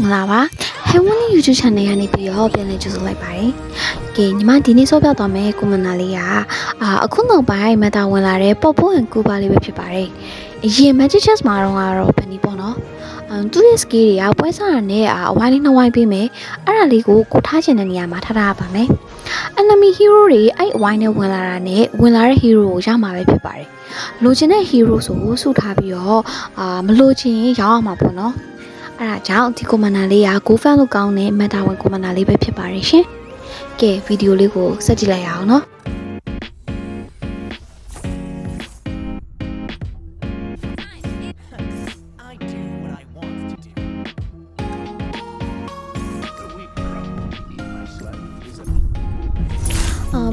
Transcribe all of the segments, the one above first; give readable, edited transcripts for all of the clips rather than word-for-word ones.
င်္ဂလာပါ Heavenly YouTube Channel ကနေပြီးတော့ပြန်လည်ကြိုဆိုလိုက်ပါတယ်။ကဲညီမဒီနေ့ဆော့ပြသွားမယ်ကွန်မန်တာလေးကအခုနောက်ပိုင်းမတာဝင်လာတဲ့ပေါ့ပိုးန်ကူပါလေးပဲဖြစ်ပါတယ်။အရင် Magic Chess မှာတော့ဘယ်နည်းပေါ့နော်။သူ့ရဲ့ skill တွေကပွဲစားရနဲ့အဝိုင်းလေးနှဝိုင်းပေးမယ်။အဲ့ဒါလေးကိုထားချင်တဲ့နေရာမှာထားရပါမယ်။ Enemy hero တွေအဲ့အဝိုင်းနဲ့ဝင်လာတာနဲ့ဝင်လာတဲ့ hero ကိုရမှာပဲဖြစ်ပါတယ်။လိုချင်တဲ့ hero ဆိုကိုစုထားပြီးတော့မလိုချင်ရင်ရောင်းအောင်မှာပေါ့နော်။အဲ့ဒါကြောင့်ဒီကွန်မန်တာလေးက Go Fan လို့ကောင်းတဲ့မက်တာဝင်ကွန်မန်တာလေးပဲဖြစ်ပါတယ်ရှင်။ကဲဗီဒီယိုလေးကိုဆက်ကြည့်လိုက်ရအောင်နော်။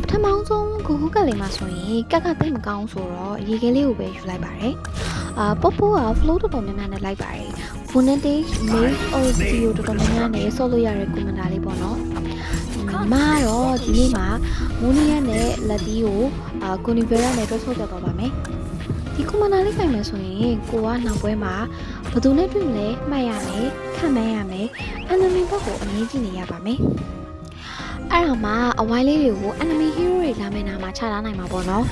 ပထမဆုံးကိုကလေးမှာဆိုရင်ကက်ကသိမကောင်းဆိုတော့ရေခဲလေးကိုပဲယူလိုက်ပါတယ်ပေါ့ပိုးက flow တော်တော်များများနဲ့လိုက်ပါတယ် Phonetics Maze Audio တော်တော်များများနဲ့ဆော့လို့ရတဲ့ကွန်မန်တာလေးပေါ့နော်မာတော့ဒီနေ့မှာမိုနီယာနဲ့လက်တီကိုကိုနီဗေရာနဲ့တွဲဆော့ပြသွားပါမယ်ဒီကွန်မန်တာလေးခိုင်မယ်ဆိုရင်ကိုကနောက်ပွဲမှာဘယ်သူနဲ့တွေ့မလဲမှတ်ရမယ်ခံမှန်းရမယ် enemy ဘက်ကိုအမြင်ကြည့်နေရပါမယ်အဲ့ဒါမှအဝိုင်းလေးတွေကို enemy hero တွေလာမယ့်နာမှာချထားနိုင်မှာပေါ့နော်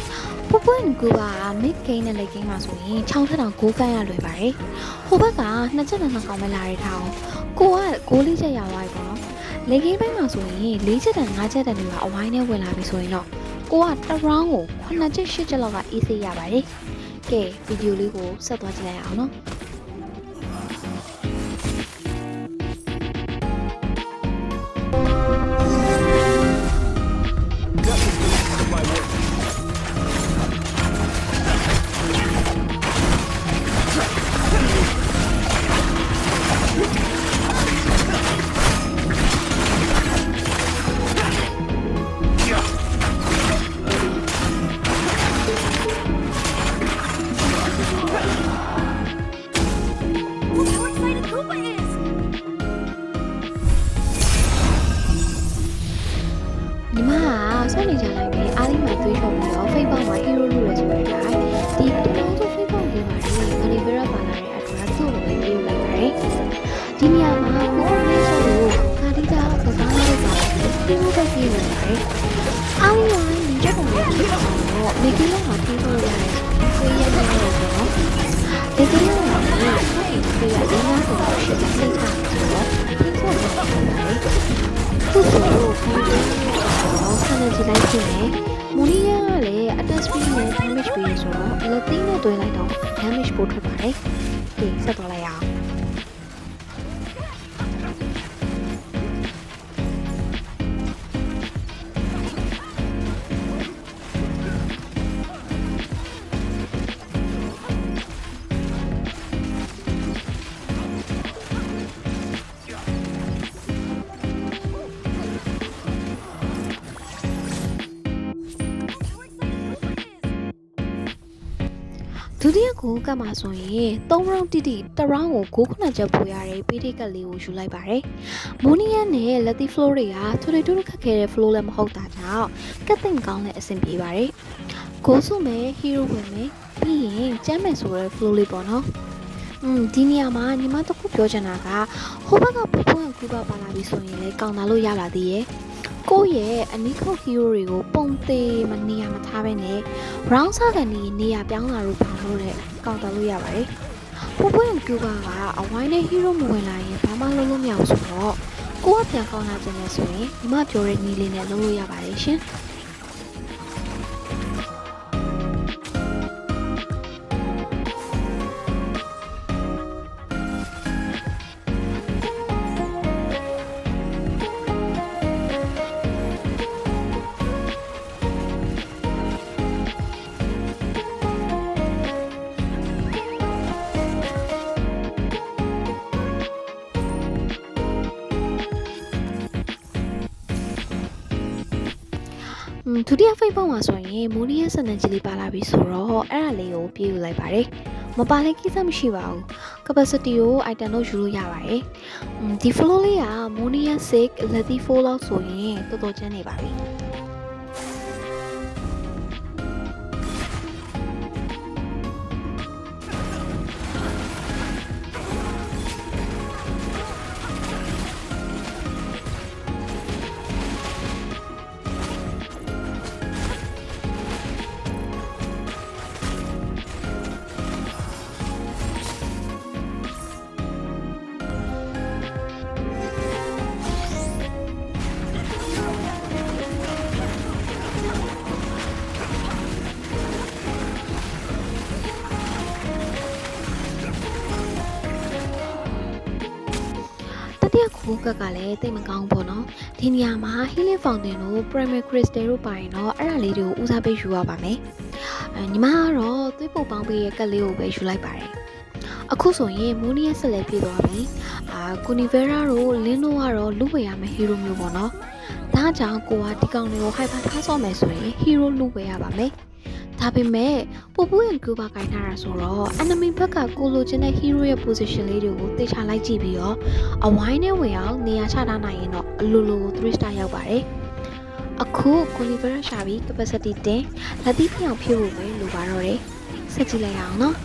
ပပွင့်ကူက mid game နဲ့ late game မှာဆိုရင်6ထက်တောင်6ကန်ရလွယ်ပါတယ်ဟိုဘက်က2ချက်နဲ့2ကောင်ပဲလာရထားအောင်ကိုက6လေးချက်ရသွားပြီပေါ့နော် late game ဘက်မှာဆိုရင်4ချက်နဲ့5ချက်တည်းတွေကအဝိုင်းနဲ့ဝင်လာပြီဆိုရင်တော့ကိုကတစ် round ကို9ချက်8ချက်လောက်က easy ရပါတယ်ကဲဗီဒီယိုလေးကိုဆက်သွားကြည့်လိုက်အောင်နော်ဆွနေကြလိုက်မယ်အားလေးမှတွေးထုတ်ပြီးတော့ Facebook မှာ hero လို့ရဆိုတဲ့အတိုင်းဒီပထမဆုံး Facebook လေးမှာဒီ Olivera ပါလာတဲ့အတွက်သူ့ကိုလည်းပြောလိုက်ပါတယ်ဒီနေရာမှာကိုယ်နဲ့ဆိုလို့ကာဒီတာကစားလိုက်တာဒီလိုပဲပြေးနေပါတယ်အားလေးကဒီချက်ကိုကြည့်တော့မိကလေးကပြေးလို့ရတယ်ဆိုရင်ပြေးရတယ်ဆိုတော့ဒီကိစ္စကလည်းပြေးရတဲ့နားဆိုတော့ရှင်းစိတ်ထားဆိုတော့ဒီကိုတော့ပါတယ်သူ့ကိုဆန်နေကြည့်လိုက်ခြင်းနဲ့မိုနီယာကလည်း attack speed နဲ့ damage ပေးဆိုတော့လက်သိနဲ့တွဲလိုက်တော့ damage ပို့ထွက်ပါတယ်။ဒီဆက်သွားလိုက်အောင်ဒုတိယကိုကတ်မှာဆိုရင်3 round တိတိ1 round ကို9ချက်ပို့ရတဲ့ပေးထိတ်ကတ်လေးကိုယူလိုက်ပါတယ်။မိုနီယာနဲ့လက်တီ flow တွေကထွေထွေတူးခက်ခဲတဲ့ flow လည်းမဟုတ်တာကြောင့်ကတ်သိမ့်ကောင်းတဲ့အဆင်ပြေပါတယ်။ကိုစုမယ် hero ဝင်မယ်ပြီးရင်ကျမ်းမယ်ဆိုတဲ့ flow လေးပေါ့နော်။ဒီနေရာမှာညီမတို့ပြောချင်တာကဟိုဘက်ကပပွင့်ကူပါပါလာပြီဆိုရင်လည်းကောင်းတာလို့ရလာသေးရဲ့။ကိုယ့်ရဲ့အနီးခုတ် hero တွေကိုပုံသေးမနေရမထားဘဲနဲ့ round စကနေနေရပြောင်းလာလို့ပေါင်းလို့တဲ့ကောက်တော်လို့ရပါတယ်။ပပွင့်ကူပါကအဝိုင်းနဲ့ hero မဝင်လာရင်ဘာမှလုပ်လို့မရဘူးဆိုတော့ကိုကပြန်ကောင်းလာခြင်းနဲ့ဆိုရင်ညီမပြောတဲ့နည်းလေးနဲ့လုပ်လို့ရပါတယ်ရှင်။ဒုတိယ Facebook မှာဆိုရင်မိုနီယာစနန်ကြီးလေးပါလာပြီဆိုတော့အဲ့ဒါလေးကိုပြေးယူလိုက်ပါတယ်မပါလဲကိစ္စမရှိပါဘူး capacity ကို item လို့ယူလို့ရပါတယ်ဒီ flow လေးက Monia 6 Letty 4လောက်ဆိုရင်တော်တော်ကျန်းနေပါပြီ ခိုးကက်ကလည်းတိတ်မကောင်းပေါ့နော်ဒီနေရာမှာ healing fountain တို့ primary crystal တို့ပါရင်တော့အဲ့ဒါလေးတွေကိုဦးစားပေးယူရပါမယ်ညီမကတော့သွေးပုတ်ပေါင်းပေးရဲ့ကက်လေးကိုပဲယူလိုက်ပါတယ်အခုဆိုရင်မိုးနီးရဲ့ဆက်လက်ပြေးသွားပြီကိုနီဗေရာတို့လင်းတို့ကတော့လူဝယ်ရမယ့်ဟီးရိုးမျိုးပေါ့နော်ဒါကြောင့်ကိုကဒီကောင်တွေကိုဟိုက်ပါထားဆော့မယ်ဆိုရင်ဟီးရိုးလူဝယ်ရပါမယ်ဒါပေမဲ့ပူပူရဲ့ group ကင်ထားတာဆိုတော့ enemy ဘက်ကကိုလိုချင်တဲ့ hero ရဲ့ position လေးတွေကိုသိချလိုက်ကြည့်ပြီးတော့အဝိုင်းနဲ့ဝင်အောင်နေရာချထားနိုင်ရင်တော့အလိုလို3 star ရောက်ပါတယ်အခု Conifer ရှာပြီး capacity 10လက်သီးပြောင်ဖြည့်ဖို့ပဲလိုပါတော့တယ်ဆက်ကြည့်လိုက်အောင်နော်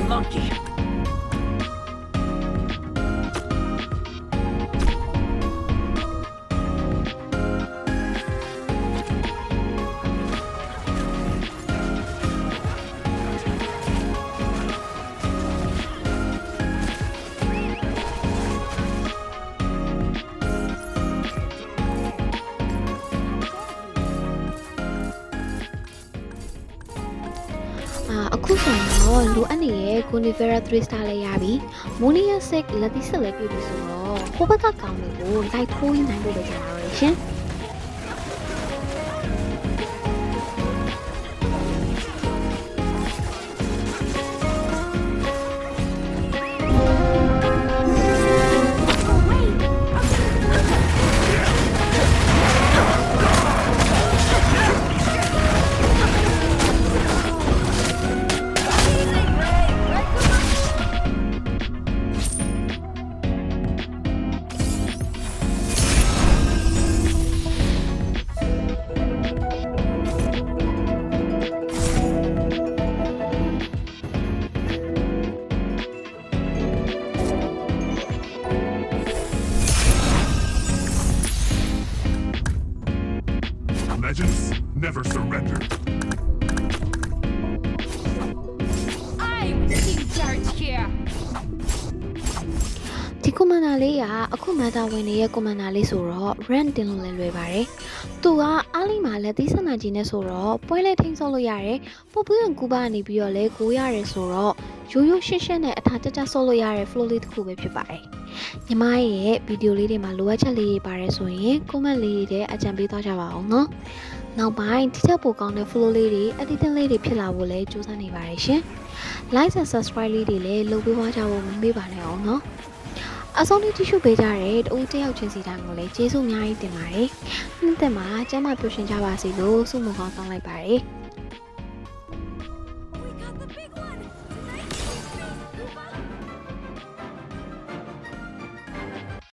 monkey.အခုဆိုရင်တော့လိုအပ်နေတဲ့ Conifera 3 star လေးရပြီ။ Monia 6လက်သီးဆက်လေးပြပြီဆိုတော့ဟိုဘက်ကကောင်းတွေကိုလိုက်ထိုးရနိုင်ဖို့ပဲကျွန်တော်ရရှင်။ Legends never surrender. I'm in charge here. ဒီ commander လေးကအခု meta ဝင်နေတဲ့ commander လေးဆိုတော့ rank တင်လို့လည်းလွယ်ပါတယ်။သူကအားလိမှာလက်သီးစနကြီးနဲ့ဆိုတော့ပွဲလဲထိန်းဆော့လို့ရတယ်။ပုပ်ပွင့်ကူပါနေပြီးတော့လဲကိုရတယ်ဆိုတော့ရိုးရိုးရှင်းရှင်းနဲ့အထာကျကျဆော့လို့ရတဲ့ flow လေးတစ်ခုပဲဖြစ်ပါတယ်။ညီမရဲ့ဗီဒီယိုလေးတွေမှာလိုအပ်ချက်လေးတွေပါတယ်ဆိုရင် comment လေးတွေအကြံပေးသွားကြပါအောင်နော်။နောက်ပိုင်းဒီချက်ပိုကောင်းတဲ့ flow လေးတွေ editing လေးတွေဖြစ်လာဖို့လဲစူးစမ်းနေပါတယ်ရှင်။ like and subscribe လေးတွေလည်းလုပ်ပေးသွားကြဖို့မမေ့ပါနဲ့အောင်နော်။အဆုံးထိကြည့်ရှုပေးကြတဲ့တဦးတယောက်ချင်းစီတိုင်းကိုလည်းကျေးဇူးအများကြီးတင်ပါတယ်။နှစ်သက်မှာကျမ်းမာပျော်ရွှင်ကြပါစေလို့ဆုမွန်ကောင်းတောင်းလိုက်ပါတယ်။